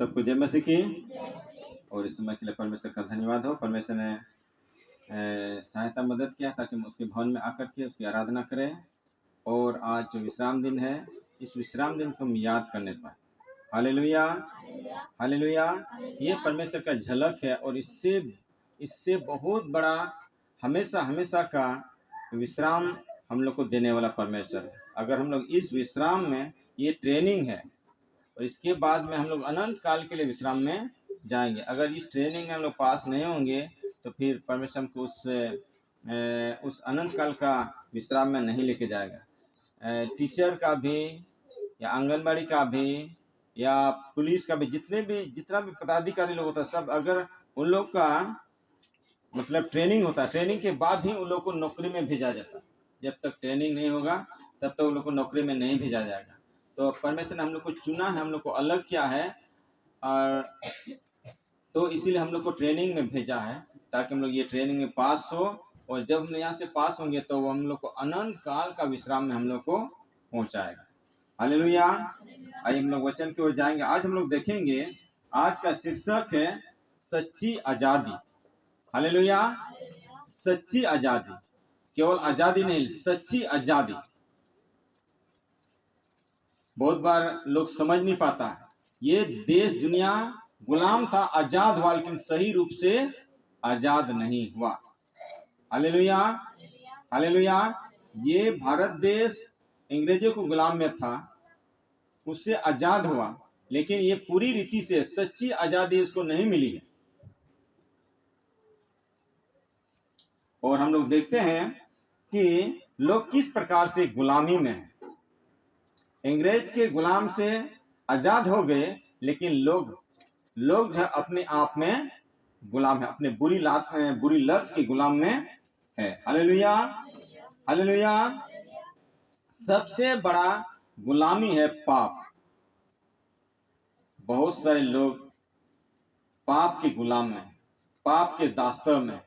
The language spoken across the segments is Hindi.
सबको जय मसीह की। और इस समय के लिए परमेश्वर का धन्यवाद हो। परमेश्वर ने सहायता मदद किया ताकि हम उसके भवन में आकर के उसकी आराधना करें। और आज जो विश्राम दिन है, इस विश्राम दिन को हम याद करने पाए। Hallelujah, hallelujah. ये परमेश्वर का झलक है और इससे बहुत बड़ा हमेशा हमेशा का विश्राम हम लोग को देने वाला परमेश्वर है। अगर हम लोग इस विश्राम में, ये ट्रेनिंग है और इसके बाद में हम लोग अनंत काल के लिए विश्राम में जाएंगे। अगर इस ट्रेनिंग में हम लोग पास नहीं होंगे तो फिर परमेश्वर हमको उस अनंत काल का विश्राम में नहीं लेके जाएगा। टीचर का भी या आंगनबाड़ी का भी या पुलिस का भी, जितना भी पदाधिकारी लोग होता है सब, अगर उन लोग का मतलब ट्रेनिंग होता है, ट्रेनिंग के बाद ही उन लोग को नौकरी में भेजा जाता है। जब तक ट्रेनिंग नहीं होगा तब तक उन लोग को नौकरी में नहीं भेजा जाएगा। तो परमेश्वर ने हम लोग को चुना है, हम लोग को अलग किया है, और तो इसीलिए हम लोग को ट्रेनिंग में भेजा है ताकि हम लोग ये ट्रेनिंग में पास हो। और जब हम यहाँ से पास होंगे तो वो हम लोग को अनंत काल का विश्राम में हम लोग को पहुँचाएगा। हालेलुया। आइए हम लोग वचन की ओर जाएंगे। आज हम लोग देखेंगे, आज का शीर्षक है सच्ची आजादी। हालेलुया। सच्ची आजादी, केवल आजादी नहीं, सच्ची आजादी। बहुत बार लोग समझ नहीं पाता है, ये देश दुनिया गुलाम था, आजाद हुआ, लेकिन सही रूप से आजाद नहीं हुआ। Hallelujah, hallelujah. ये भारत देश अंग्रेजों को गुलाम में था, उससे आजाद हुआ, लेकिन ये पूरी रीति से सच्ची आजादी इसको नहीं मिली है। और हम लोग देखते हैं कि लोग किस प्रकार से गुलामी में हैं। अंग्रेज के गुलाम से आजाद हो गए, लेकिन लोग जो अपने आप में गुलाम है, अपने बुरी लत के गुलाम में है। Hallelujah, hallelujah. सबसे बड़ा गुलामी है पाप। बहुत सारे लोग पाप के गुलाम में, पाप के दास्तव में,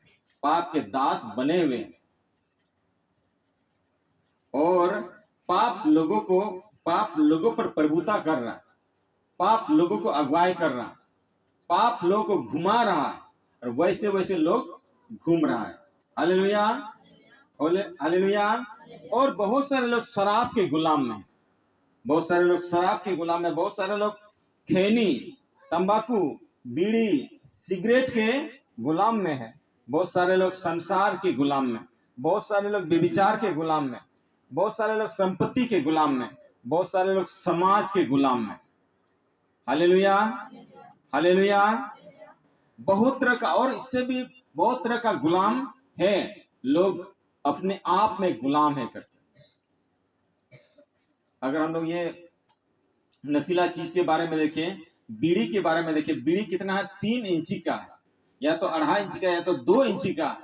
पाप के दास बने हुए, और पाप लोगों पर प्रभुता कर रहा है, पाप लोगों को अगुवाई कर रहा है, पाप लोगों को घुमा रहा है, और वैसे वैसे लोग घूम रहा है। Hallelujah, hallelujah. और बहुत सारे लोग शराब के गुलाम में, बहुत सारे लोग शराब के गुलाम में, बहुत सारे लोग खैनी, तंबाकू, बीड़ी, सिगरेट के गुलाम में है, बहुत सारे लोग संसार के गुलाम में, बहुत सारे लोग व्यभिचार के गुलाम में, बहुत सारे लोग संपत्ति के गुलाम में, बहुत सारे लोग समाज के गुलाम में। Hallelujah, hallelujah. बहुत तरह का, और इससे भी बहुत तरह का गुलाम है। लोग अपने आप में गुलाम है करते। अगर हम लोग ये नशीला चीज के बारे में देखें, बीड़ी के बारे में देखें, बीड़ी कितना है? 3 इंची का है, या तो 2.5 इंची का, या तो 2 इंची का,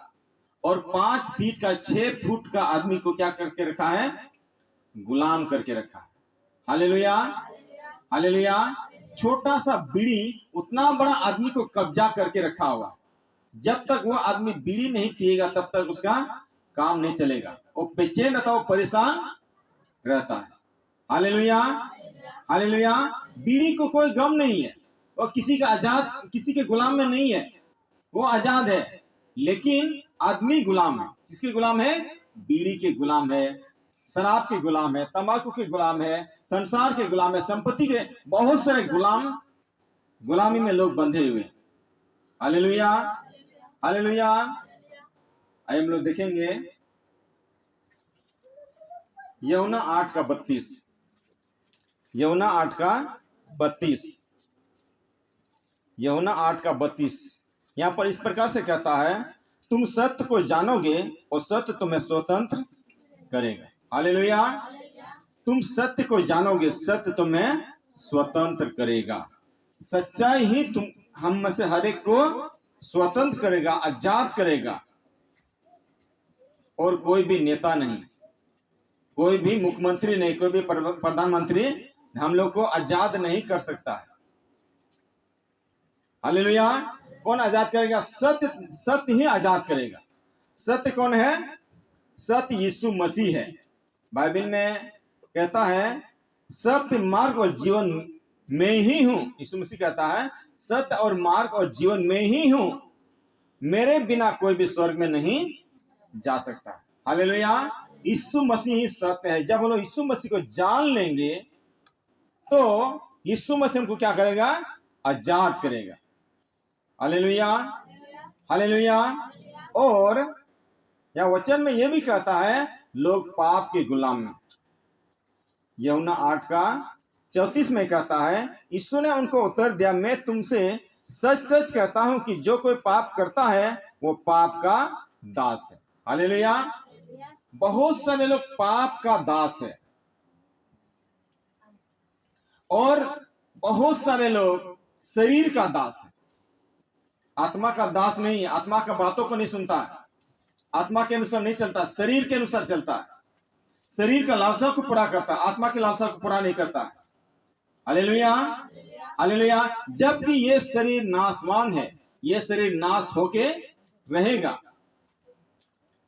और 5 फीट का, 6 फुट का आदमी को क्या करके रखा है? गुलाम करके रखा है। Hallelujah, hallelujah. छोटा सा बीड़ी उतना बड़ा आदमी को कब्जा करके रखा हुआ। जब तक वो आदमी बीड़ी नहीं पिएगा तब तक उसका काम नहीं चलेगा। वो बेचैन रहता, वो परेशान रहता है। Hallelujah, hallelujah. बीड़ी को कोई गम नहीं है, वो किसी के गुलाम में नहीं है, वो आजाद है। लेकिन आदमी गुलाम है। किसके गुलाम है? बीड़ी के गुलाम है, शराब के गुलाम है, तंबाकू के गुलाम है, संसार के गुलाम है, संपत्ति के, बहुत सारे गुलामी में लोग बंधे हुए। Hallelujah, hallelujah. आइए हम लोग देखेंगे यूहन्ना 8 का 32, यूहन्ना 8 का 32, यूहन्ना 8 का 32। यहाँ पर इस प्रकार से कहता है, तुम सत्य को जानोगे और सत्य तुम्हें स्वतंत्र करेगा। हालेलुया। तुम सत्य को जानोगे, सत्य तुम्हें स्वतंत्र करेगा। सच्चाई ही तुम हम में से हर एक को स्वतंत्र करेगा, आजाद करेगा। और कोई भी नेता नहीं, कोई भी मुख्यमंत्री नहीं, कोई भी प्रधानमंत्री हम लोग को आजाद नहीं कर सकता है। हालेलुया। कौन आजाद करेगा? सत्य ही आजाद करेगा। सत्य कौन है? सत्य यीशु मसीह है। बाइबल में कहता है, सत्य, मार्ग और जीवन मैं ही हूं। यीशु मसीह कहता है सत्य और मार्ग और जीवन मैं ही हूं, मेरे बिना कोई भी स्वर्ग में नहीं जा सकता। हालेलुया। यीशु मसीह ही सत्य है। जब हम लोग यीशु मसीह को जान लेंगे तो यीशु मसीह हमको क्या करेगा? आजाद करेगा। Hallelujah, hallelujah. और या वचन में यह भी कहता है लोग पाप के गुलाम हैं। यूहन्ना 8:34 में कहता है, यीशु ने उनको उत्तर दिया, मैं तुमसे सच सच कहता हूं कि जो कोई पाप करता है वो पाप का दास है। हालेलुया। बहुत सारे लोग पाप का दास है और बहुत सारे लोग शरीर का दास है। आत्मा का दास नहीं है, आत्मा का बातों को नहीं सुनता, आत्मा के अनुसार नहीं चलता, शरीर के अनुसार चलता है, शरीर का लालसा को पूरा करता, आत्मा की लालसा को पूरा नहीं करता। Hallelujah, hallelujah. जबकि ये शरीर नाशवान है, ये शरीर नाश होके रहेगा।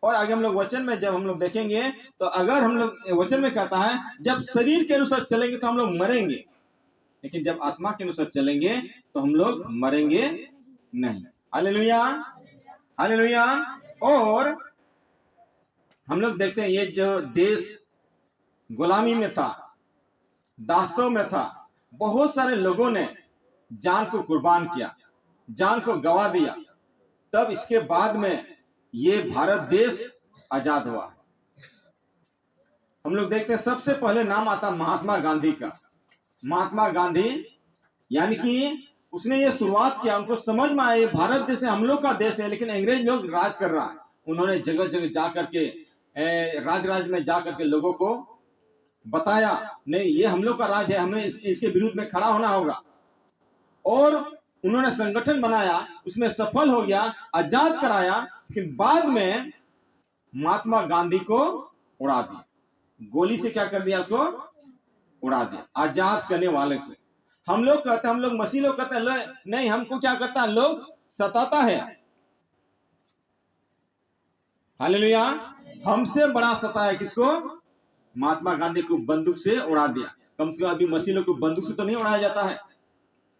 और आगे हम लोग वचन में जब हम लोग देखेंगे तो अगर हम लोग वचन में कहता है जब शरीर के अनुसार चलेंगे तो हम लोग मरेंगे, लेकिन जब आत्मा के अनुसार चलेंगे तो हम लोग मरेंगे नहीं। Hallelujah, hallelujah. और हम लोग देखते हैं ये जो देश गुलामी में था, दासों में था, बहुत सारे लोगों ने जान को कुर्बान किया, जान को गवा दिया, तब इसके बाद में ये भारत देश आजाद हुआ। हम लोग देखते हैं सबसे पहले नाम आता महात्मा गांधी का। महात्मा गांधी यानी कि उसने ये शुरुआत किया, उनको समझ में आया ये भारत देश हम लोग का देश है, लेकिन अंग्रेज लोग राज कर रहा है। उन्होंने जगह जगह जा करके राज में जा करके लोगों को बताया नहीं ये हम लोग का राज है, हमें इसके विरुद्ध में खड़ा होना होगा। और उन्होंने संगठन बनाया, उसमें सफल हो गया, आजाद कराया। लेकिन बाद में महात्मा गांधी को उड़ा दिया, गोली से क्या कर दिया? उसको उड़ा दिया, आजाद करने वाले को। हम लोग कहते हैं, हम लोग मसीह लोग कहते हैं नहीं, हमको क्या करता है? लोग सताता है। हालेलुया। हमसे बड़ा सताया किसको? महात्मा गांधी को बंदूक से उड़ा दिया। कम से कम अभी मसीह लोग को बंदूक से तो नहीं उड़ाया जाता है,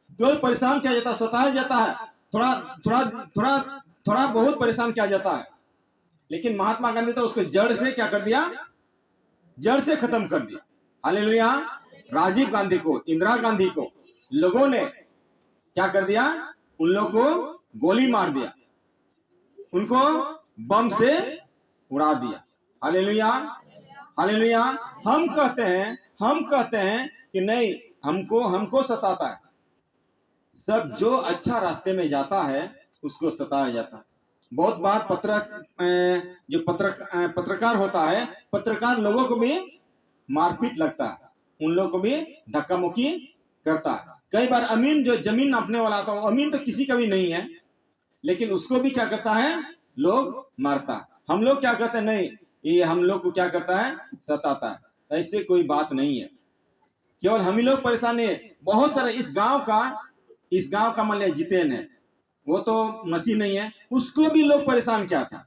केवल परेशान किया जाता है, सताया जाता है, थोड़ा थोड़ा थोड़ा थोड़ा बहुत परेशान किया जाता है। लेकिन महात्मा गांधी तो उसको जड़ से क्या कर दिया? जड़ से खत्म कर दिया। हालेलुया। राजीव गांधी को, इंदिरा गांधी को लोगों ने क्या कर दिया? उन लोगों को गोली मार दिया, उनको बम से उड़ा दिया। Hallelujah, hallelujah. हम कहते हैं कि नहीं, हमको सताता है। सब जो अच्छा रास्ते में जाता है उसको सताया जाता है। बहुत बार पत्रकार होता है, पत्रकार लोगों को भी मारपीट लगता है, उन लोगों को भी धक्का मुक्की करता है। कई बार अमीन जो जमीन नापने वाला था, अमीन तो किसी का भी नहीं है, लेकिन उसको भी क्या करता है? लोग मारता है। हम लोग क्या कहते हैं? नहीं, ये हम लोग को क्या करता है? सताता है। ऐसे कोई बात नहीं है, केवल हम ही लोग परेशान है। बहुत सारे इस गांव का मान लिया जितेन है, वो तो मसीह नहीं है, उसको भी लोग परेशान किया था।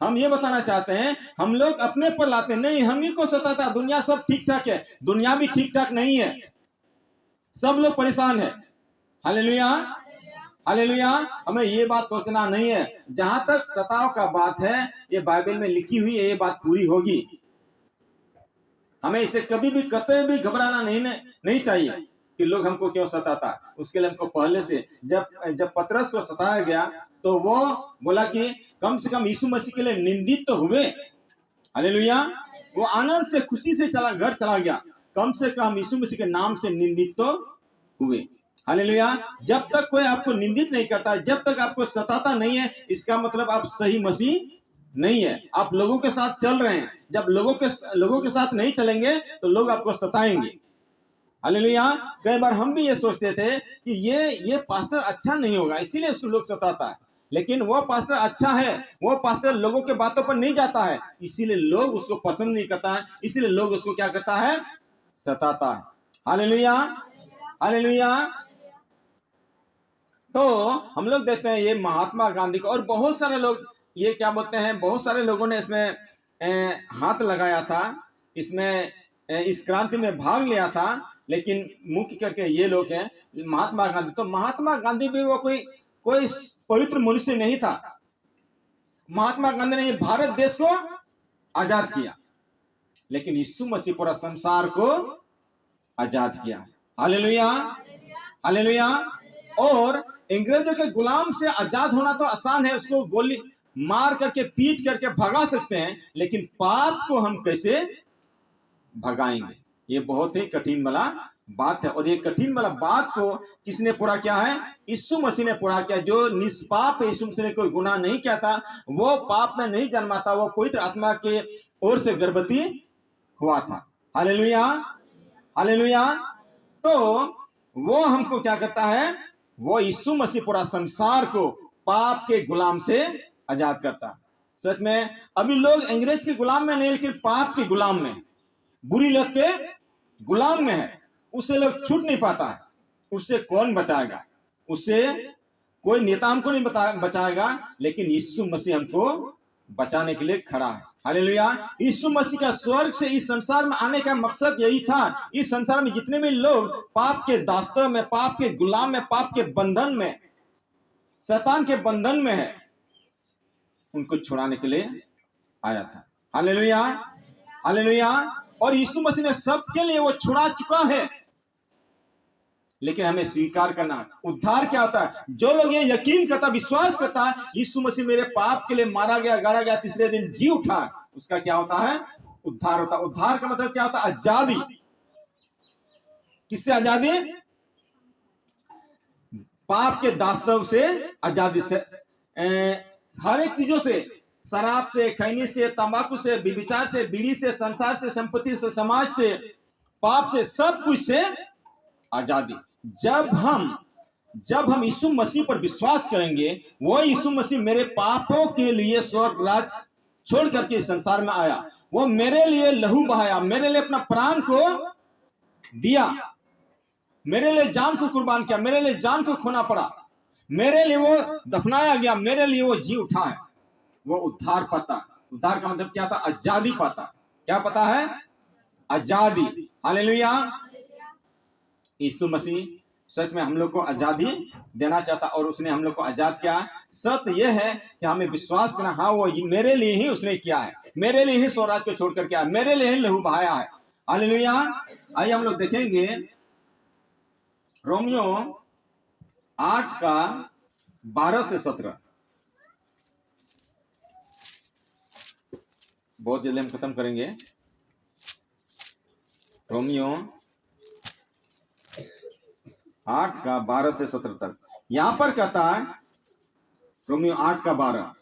हम ये बताना चाहते हैं, हम लोग अपने पर लाते नहीं, हम ही को सताता। दुनिया सब ठीक ठाक है, दुनिया भी ठीक ठाक नहीं है, सब लोग परेशान है। Hallelujah, hallelujah. हमें ये बात सोचना नहीं है, जहां तक सताव का बात है ये बाइबल में लिखी हुई है, ये बात पूरी होगी। हमें इसे कभी भी कतई भी घबराना नहीं चाहिए कि लोग हमको क्यों सताता। उसके लिए हमको पहले से जब पतरस को सताया गया तो वो बोला कि कम से कम यीशु मसीह के लिए निंदित तो हुए। हालेलुया। वो आनंद से खुशी से घर चला गया, कम से कम यीशु मसीह के नाम से निंदित तो हुए। हालेलुया। जब तक कोई आपको निंदित नहीं करता, जब तक आपको सताता नहीं है, इसका मतलब आप सही मसीह नहीं है, आप लोगों के साथ चल रहे हैं। जब लोगों के साथ नहीं चलेंगे तो लोग आपको सताएंगे। हालेलुया। कई बार हम भी ये सोचते थे कि ये पास्टर अच्छा नहीं होगा, इसीलिए लोग सताता है। लेकिन वो पास्टर अच्छा है, वो पास्टर लोगों के बातों पर नहीं जाता है, इसीलिए लोग उसको पसंद नहीं करता है, इसीलिए लोग उसको क्या करता है? सताता है। Hallelujah, hallelujah. तो हम लोग देखते हैं ये महात्मा गांधी को, और बहुत सारे लोग ये क्या बोलते हैं, बहुत सारे लोगों ने इसमें हाथ लगाया था, इसमें इस क्रांति में भाग लिया था। लेकिन मुख्य करके ये लोग हैं महात्मा गांधी। तो महात्मा गांधी भी वो कोई कोई पवित्र मनुष्य नहीं था। महात्मा गांधी ने भारत देश को आजाद किया, लेकिन यीशु मसीह पूरा संसार को आजाद किया। Hallelujah, hallelujah. और अंग्रेजों के गुलाम से आजाद होना तो आसान है, उसको गोली मार करके पीट करके भगा सकते हैं, लेकिन पाप को हम कैसे भगाएंगे? ये बहुत ही कठिन वाला बात है। और ये कठिन वाला बात को किसने पूरा किया है? यीशु मसीह ने पूरा किया। जो निष्पाप है, यीशु मसीह ने कोई गुनाह नहीं किया था, वो पाप में नहीं जन्मा था, वो पवित्र आत्मा के ओर से गर्भवती हुआ था। Hallelujah, hallelujah. तो वो हमको क्या करता है? वो यीशु मसीह पूरा संसार को पाप के गुलाम से आजाद करता। सच में अभी लोग अंग्रेज के गुलाम में नहीं, लेकिन पाप के गुलाम में, बुरी लत के गुलाम में है। उससे लोग छूट नहीं पाता है। उससे कौन बचाएगा? उससे कोई नेता हमको नहीं बचाएगा, लेकिन यीशु मसीह हमको बचाने के लिए खड़ा है। हालेलुया। यीशु मसीह का स्वर्ग से इस संसार में आने का मकसद यही था। इस संसार में जितने भी लोग पाप के दास्तों में, पाप के गुलाम में, पाप के बंधन में, शैतान के बंधन में है, उनको छुड़ाने के लिए आया था। Hallelujah, hallelujah. और यीशु मसीह ने सबके लिए वो छुड़ा चुका है, लेकिन हमें स्वीकार करना। उद्धार क्या होता है? जो लोग ये यकीन करता, विश्वास करता है यीशु मसीह मेरे पाप के लिए मारा गया, गाड़ा गया, तीसरे दिन जी उठा, उसका क्या होता है? उद्धार होता है। उद्धार का मतलब क्या होता है? आजादी। किससे आजादी? पाप के दास्तव से आजादी से, हर एक चीजों से, शराब से, खैनी से, तंबाकू से, व्यभिचार से, बीड़ी से, संसार से, संपत्ति से, समाज से, पाप से, सब कुछ से आजादी। जब हम यीशु मसीह पर विश्वास करेंगे, वो यीशु मसीह मेरे पापों के लिए स्वर्ग राज छोड़ करके इस संसार में आया, वो मेरे लिए लहू बहाया, मेरे लिए अपना प्राण को दिया, मेरे लिए जान को कुर्बान किया, मेरे लिए जान को खोना पड़ा, मेरे लिए वो दफनाया गया, मेरे लिए वो जी उठा है, वो उद्धार पाता। उद्धार का मतलब क्या था? आजादी पाता। क्या पता है? आजादी। हालेलुया। यीशु मसीह सच में हम लोग को आजादी देना चाहता, और उसने हम लोग को आजाद किया। सत्य यह है कि हमें विश्वास करना, हाँ वो मेरे लिए ही उसने किया है, मेरे लिए ही स्वराज को छोड़ करके आया, मेरे लिए ही लहू बहाया है। हालेलुया। आइए हम लोग देखेंगे रोमियो 8 का 12 से 17। बहुत जल्दी हम खत्म करेंगे। रोमियो 8 का 12 से 17 तक यहां पर कहता है, रोमियो 8 का 12,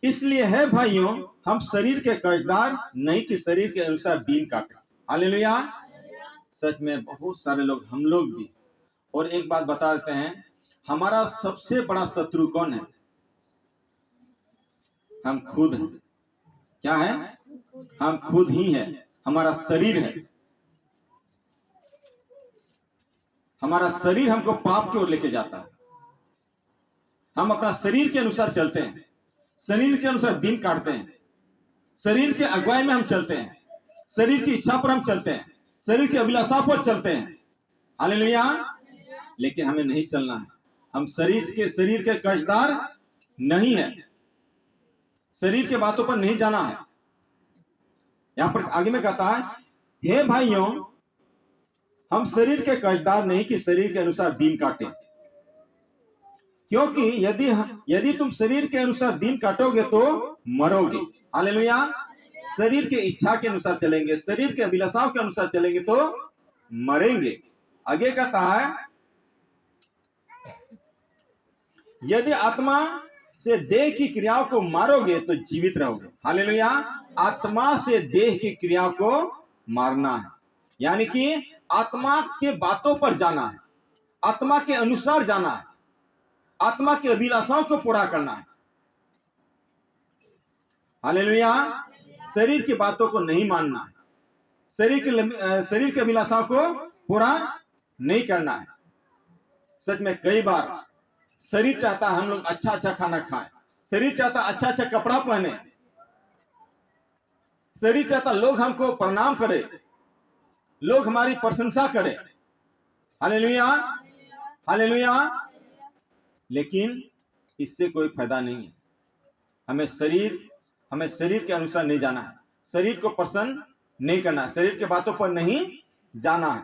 इसलिए है भाइयों, हम शरीर के कर्जदार नहीं कि शरीर के अनुसार दीन काटे। हालेलुया। सच में बहुत सारे लोग, हम लोग भी। और एक बात बता देते हैं, हमारा सबसे बड़ा शत्रु कौन है? हम खुद हैं। क्या है? हम खुद ही हैं। हमारा शरीर है। हमारा शरीर हमको पाप की ओर लेके जाता है। हम अपना शरीर के अनुसार चलते हैं, शरीर के अनुसार दिन काटते हैं, शरीर के अगुवाई में हम चलते हैं, शरीर की इच्छा पर हम चलते हैं, शरीर की अभिलाषा पर चलते हैं। हालेलुया। लेकिन हमें नहीं चलना है। हम शरीर के कर्जदार नहीं है। शरीर के बातों पर नहीं जाना है। यहां पर आगे में कहता है, हे भाइयों, हम शरीर के कर्जदार नहीं कि शरीर के अनुसार दिन काटें, क्योंकि यदि तुम शरीर के अनुसार दिन काटोगे तो मरोगे। हालेलुया। शरीर के इच्छा के अनुसार चलेंगे, शरीर के अभिलाषाओं के अनुसार चलेंगे तो मरेंगे। आगे कहता है, यदि आत्मा से देह की क्रियाओं को मारोगे तो जीवित रहोगे। हालेलुया। आत्मा से देह की क्रियाओं को मारना है, यानी कि आत्मा के बातों पर जाना है, आत्मा के अनुसार जाना है, आत्मा की अभिलाषाओं को पूरा करना है। हालेलुया। शरीर की बातों को नहीं मानना है, शरीर की अभिलाषाओं को पूरा नहीं करना है। सच में कई बार शरीर चाहता है हम लोग अच्छा अच्छा खाना खाएं, शरीर चाहता अच्छा अच्छा कपड़ा पहने, शरीर चाहता लोग हमको प्रणाम करें, लोग हमारी प्रशंसा करें, हालेलुया, हालेलुया। लेकिन इससे कोई फायदा नहीं है। हमें शरीर के अनुसार नहीं जाना है, शरीर को प्रसन्न नहीं करना, शरीर के बातों पर नहीं जाना है।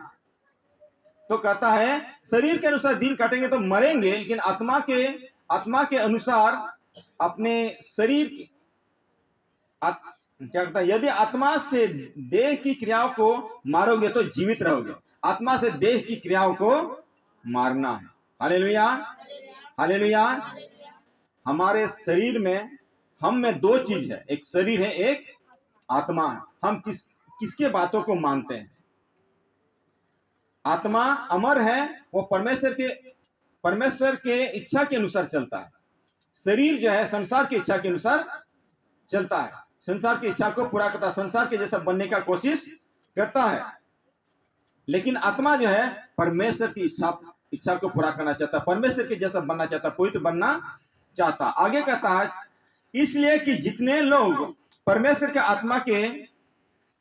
तो कहता है शरीर के अनुसार दिन काटेंगे तो मरेंगे, लेकिन आत्मा के अनुसार अपने शरीर की क्या कहता है, यदि आत्मा से देह की क्रियाओं को मारोगे तो जीवित रहोगे। आत्मा से देह की क्रियाओं को मारना है। Hallelujah, hallelujah. हमारे शरीर में, हम में दो चीज है, एक शरीर है, एक आत्मा है। हम किसके बातों को मानते हैं? आत्मा अमर है, वो परमेश्वर के इच्छा के अनुसार चलता है। शरीर जो है संसार की इच्छा के अनुसार चलता है, संसार की इच्छा को पूरा करता है, संसार के जैसा बनने का कोशिश करता है। लेकिन आत्मा जो है परमेश्वर की इच्छा को पूरा करना चाहता है, परमेश्वर के जैसा बनना चाहता, पवित्र बनना चाहता। आगे कहता है इसलिए कि जितने लोग परमेश्वर के आत्मा के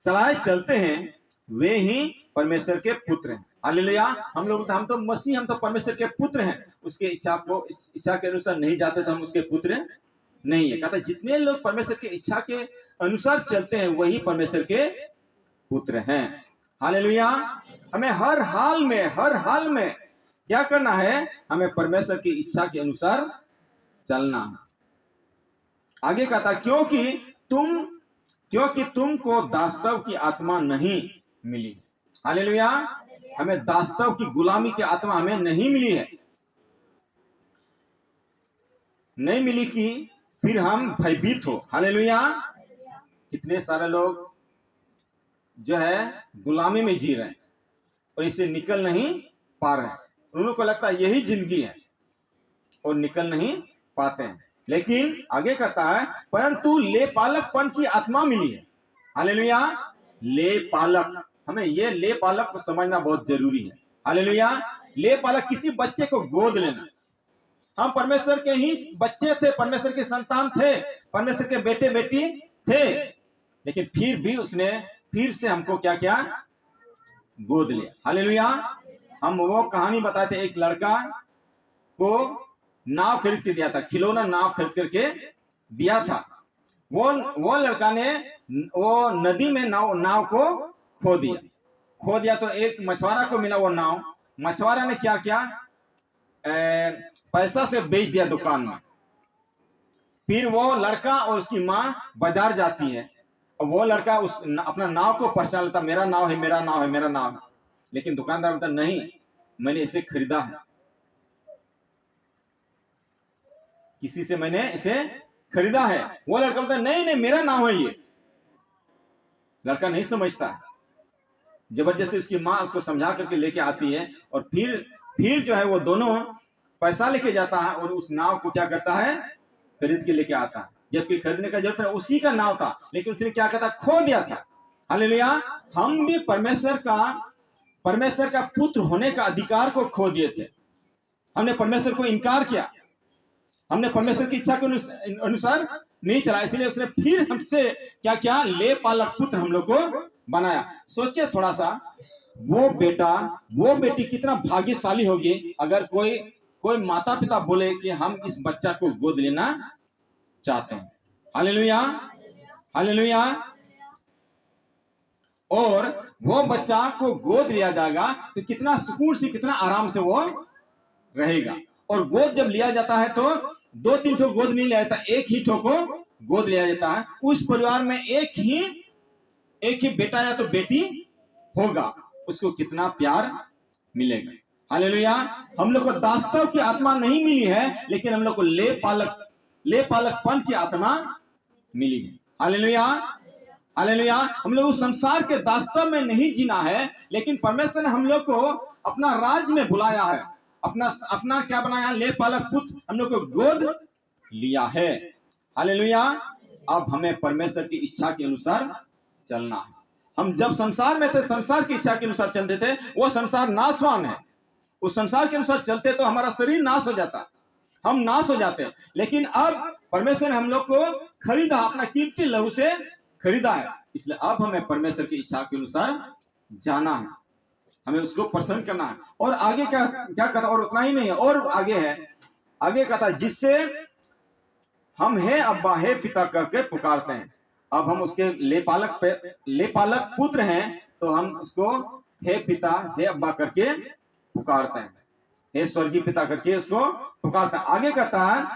चलाए चलते हैं वे ही परमेश्वर के पुत्र हैं। हालेलुया। हम तो मसीह, हम तो परमेश्वर के पुत्र हैं। उसके इच्छा के अनुसार नहीं जाते तो हम उसके पुत्र नहीं है। कहता जितने लोग परमेश्वर की इच्छा के अनुसार चलते हैं वही परमेश्वर के पुत्र हैं। हालेलुया। हमें हर हाल में क्या करना है? हमें परमेश्वर की इच्छा के अनुसार चलना है। आगे कहता क्योंकि तुमको दासत्व की आत्मा नहीं मिली। हालेलुया। हमें दासत्व की गुलामी की आत्मा हमें नहीं मिली है, नहीं मिली कि फिर हम भयभीत हो। हालेलुया। कितने सारे लोग जो है गुलामी में जी रहे हैं और इससे निकल नहीं पा रहे हैं। उन को लगता है यही जिंदगी है और निकल नहीं पाते हैं। लेकिन आगे कहता है परंतु ले पालकपन की आत्मा मिली है। हालेलुया। ले पालक, हमें ये ले पालक को समझना बहुत जरूरी है। हालेलुया। ले पालक, किसी बच्चे को गोद लेना। हम परमेश्वर के ही बच्चे थे, परमेश्वर के संतान थे, परमेश्वर के बेटे बेटी थे, लेकिन फिर भी उसने फिर से हमको क्या क्या गोद लिया। हालेलुया। हम वो कहानी बताते, एक लड़का को नाव खरीद के दिया था, खिलौना नाव खरीद करके दिया था। वो लड़का ने वो नदी में नाव को खो दिया तो एक मछुआरा को मिला वो नाव। मछुआरा ने क्या किया, पैसा से बेच दिया दुकान में। फिर वो लड़का और उसकी माँ बाजार जाती है और वो लड़का अपना नाव को पहचान लेता, मेरा नाव है, मेरा नाव है, मेरा नाव है। लेकिन दुकानदार बोलता नहीं, मैंने इसे खरीदा है, किसी से मैंने इसे खरीदा है। वो लड़का बोलता नहीं नहीं मेरा नाम है ये। लड़का नहीं समझता, जबरदस्ती उसकी माँ उसको समझा करके लेके आती है और फिर जो है वो दोनों पैसा लेके जाता है और उस नाव को क्या करता है, खरीद के लेके आता है। जबकि खरीदने का जरूरत है, उसी का नाव था, लेकिन उसने क्या कहता, खो दिया था। हालेलुया। हम भी परमेश्वर का पुत्र होने का अधिकार को खो दिए थे। हमने परमेश्वर को इनकार किया, हमने परमेश्वर की इच्छा के अनुसार नहीं चला, इसलिए उसने फिर हमसे क्या क्या ले पालक पुत्र हम लोग को बनाया। सोचिए थोड़ा सा, वो बेटा वो बेटी कितना भाग्यशाली होगी अगर कोई माता पिता बोले कि हम इस बच्चा को गोद लेना चाहते हैं। Hallelujah, hallelujah. और वो बच्चा को गोद लिया जाएगा तो कितना सुकून से, कितना आराम से वो रहेगा। और गोद जब लिया जाता है तो 2-3 ठो गोद नहीं लिया जाता, एक ही ठो को गोद लिया जाता है। उस परिवार में एक ही बेटा या तो बेटी होगा, उसको कितना प्यार मिलेगा। हालेलुया। हम लोग को दासत्व की आत्मा नहीं मिली है, लेकिन हम लोग को ले पालकपन की आत्मा मिली है। Hallelujah, hallelujah. हम लोग उस संसार के दासत्व में नहीं जीना है, लेकिन परमेश्वर ने हम लोग को अपना राज्य में बुलाया है, अपना क्या बनाया, ले पालक पुत्र हम लोग को गोद लिया है। हालेलुया। अब हमें परमेश्वर की इच्छा के अनुसार चलना है। हम जब संसार में थे, संसार की इच्छा के अनुसार चलते थे, वो संसार नाशवान है। उस संसार के अनुसार चलते तो हमारा शरीर नाश हो जाता, हम नाश हो जाते। लेकिन अब परमेश्वर ने हम लोग को खरीदा, अपना कीमती लहू से खरीदा है, इसलिए अब हमें परमेश्वर की इच्छा के अनुसार जाना है। हमें उसको प्रसन्न करना है। और आगे क्या क्या कहता, और उतना ही नहीं है, और आगे है, आगे कहता जिससे हम हे अब्बा हे पिता करके पुकारते हैं। अब हम उसके लेपालक पुत्र हैं, तो हम उसको हे पिता हे अब्बा करके पुकारते हैं, हे स्वर्गीय पिता करके उसको पुकारते हैं। आगे कहता है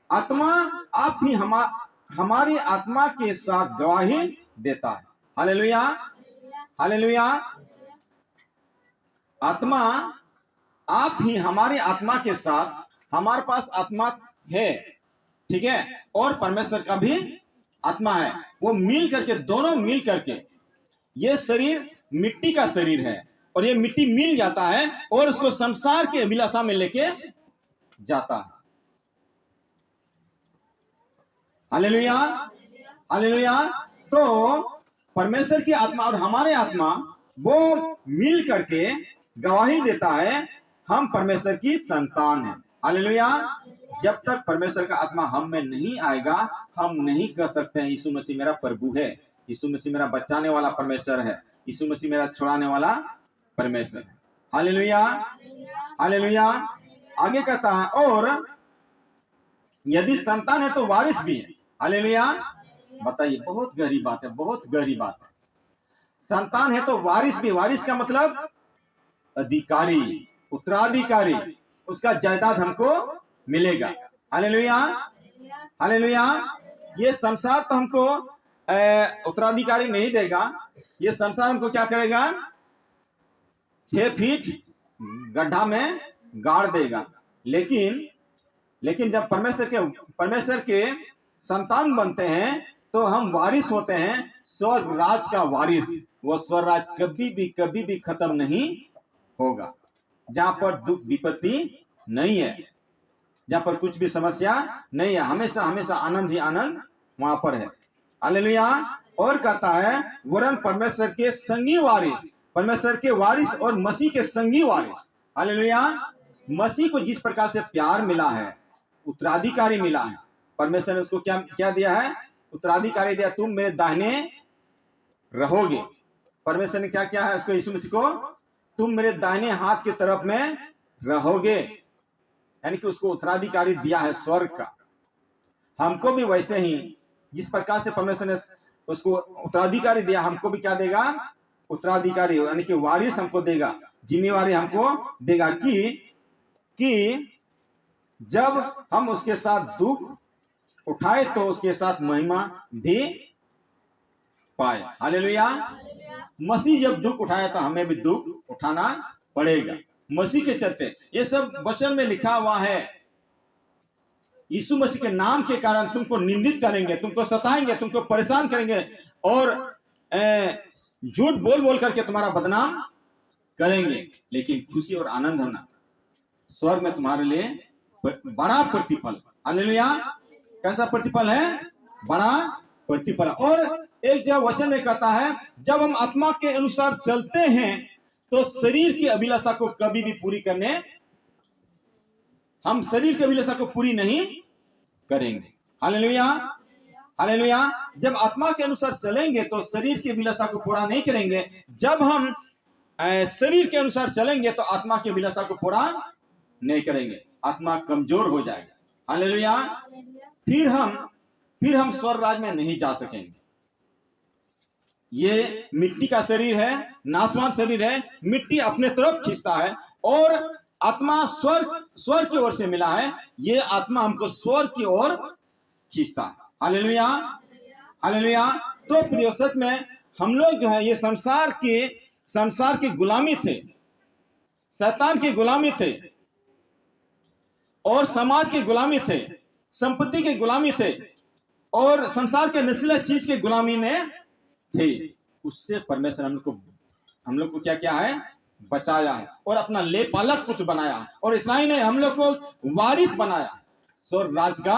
आत्मा आप ही हमारी आत्मा के साथ गवाही देता है। Hallelujah, hallelujah. आत्मा आप ही हमारी आत्मा के साथ, हमारे पास आत्मा है, ठीक है, और परमेश्वर का भी आत्मा है, वो मिल करके, दोनों मिल करके, ये शरीर मिट्टी का शरीर है और ये मिट्टी मिल जाता है और उसको संसार के अभिलाषा में लेके जाता है। Hallelujah, hallelujah. तो परमेश्वर की आत्मा और हमारे आत्मा वो मिल करके गवाही देता है हम परमेश्वर की संतान हैं। हालेलुया। जब तक परमेश्वर का आत्मा हम में नहीं आएगा, हम नहीं कह सकते हैं यीशु मसीह मेरा प्रभु है, यीशु मसीह मेरा बचाने वाला परमेश्वर है, यीशु मसीह मेरा छुड़ाने वाला परमेश्वर है। Hallelujah, hallelujah. आगे कहता है और यदि संतान है तो वारिस भी है। हालेलुया। बताइए, बहुत गहरी बात है, बहुत गहरी बात है। संतान है तो वारिस भी, वारिस का मतलब अधिकारी, उत्तराधिकारी, उसका जायदाद हमको मिलेगा। Hallelujah, hallelujah. ये संसार तो हमको उत्तराधिकारी नहीं देगा, ये संसार हमको क्या करेगा, 6 फीट गड्ढा में गाड़ देगा। लेकिन जब परमेश्वर के संतान बनते हैं तो हम वारिस होते हैं, स्वर्ग राज का वारिस। वो स्वर्ग राज कभी भी खत्म नहीं होगा, जहां पर दुख विपत्ति नहीं है, जहां पर कुछ भी समस्या नहीं है, हमेशा हमेशा आनंद ही आनंद वहां पर है। हालेलुया। और कहता है वरन परमेश्वर के संगी वारिस, परमेश्वर के वारिस और मसीह के संगी वारिस। हालेलुया। मसीह को जिस प्रकार से प्यार मिला है, उत्तराधिकारी मिला है, परमेश्वर ने उसको क्या क्या दिया है, उत्तराधिकारी दिया, तुम मेरे दाहिने रहोगे। परमेश्वर ने क्या किया है उसको, यीशु मसीह को, तुम मेरे दाहिने हाथ की तरफ में रहोगे, यानी कि उसको उत्तराधिकारी दिया है स्वर्ग का। हमको भी वैसे ही जिस प्रकार से परमेश्वर ने उसको उत्तराधिकारी दिया, हमको भी क्या देगा, उत्तराधिकारी यानी कि वारिस हमको देगा, जिम्मेवारी हमको देगा कि जब हम उसके साथ दुख उठाए तो उसके साथ महिमा भी पाए। हालेलुया। मसीह जब दुख उठाया तो हमें भी दुख उठाना पड़ेगा मसीह के चलते। ये सब वचन में लिखा हुआ है। यीशु मसीह के नाम के कारण तुमको निंदित करेंगे, तुमको सताएंगे, तुमको परेशान करेंगे और झूठ बोल बोल करके तुम्हारा बदनाम करेंगे, लेकिन खुशी और आनंद होना, स्वर्ग में तुम्हारे लिए बड़ा प्रतिफल। हालेलुया। कैसा प्रतिफल है, बड़ा प्रतिफल। और एक जब वचन में कहता है जब हम आत्मा के अनुसार चलते हैं तो शरीर की अभिलाषा को कभी भी पूरी करने, हम शरीर की अभिलाषा को पूरी नहीं करेंगे। Hallelujah, hallelujah. जब आत्मा के अनुसार चलेंगे तो शरीर की अभिलाषा को पूरा नहीं करेंगे। जब हम शरीर के अनुसार चलेंगे तो आत्मा की अभिलाषा को पूरा नहीं करेंगे, आत्मा कमजोर हो जाएगा। हालेलुया। फिर हम स्वर्ग राज में नहीं जा सकेंगे। ये मिट्टी का शरीर है, नाशवान शरीर है, मिट्टी अपने तरफ खींचता है और आत्मा स्वर्ग की ओर से मिला है, ये आत्मा हमको स्वर्ग की ओर खींचता है। Hallelujah, hallelujah. तो प्रिय सच में हम लोग जो है ये संसार की गुलामी थे, शैतान की गुलामी थे और समाज की गुलामी थे, संपत्ति की गुलामी थे और संसार के नस्लीय चीज की गुलामी में थे। उससे परमेश्वर हम लोग को क्या किया है, बचाया है और अपना लेपालक पुत्र बनाया है। और इतना ही नहीं, हम लोग को वारिस बनाया, स्वर्ग राज का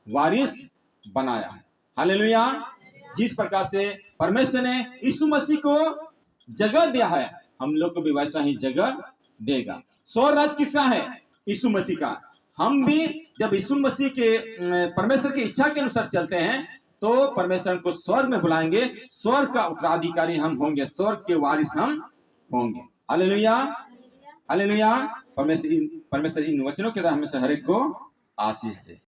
वारिस बनाया है। हालेलुया। जिस प्रकार से परमेश्वर ने यीशु मसीह को जगह दिया है, हम लोग को भी वैसा ही जगह देगा। स्वर्ग राज किसका है, यीशु मसीह का। हम भी जब यीशु मसीह के परमेश्वर की इच्छा के अनुसार चलते हैं तो परमेश्वर को स्वर्ग में बुलाएंगे, स्वर्ग का उत्तराधिकारी हम होंगे, स्वर्ग के वारिस हम होंगे। Hallelujah, hallelujah. परमेश्वर इन वचनों के द्वारा हमें से हर एक को आशीष दे।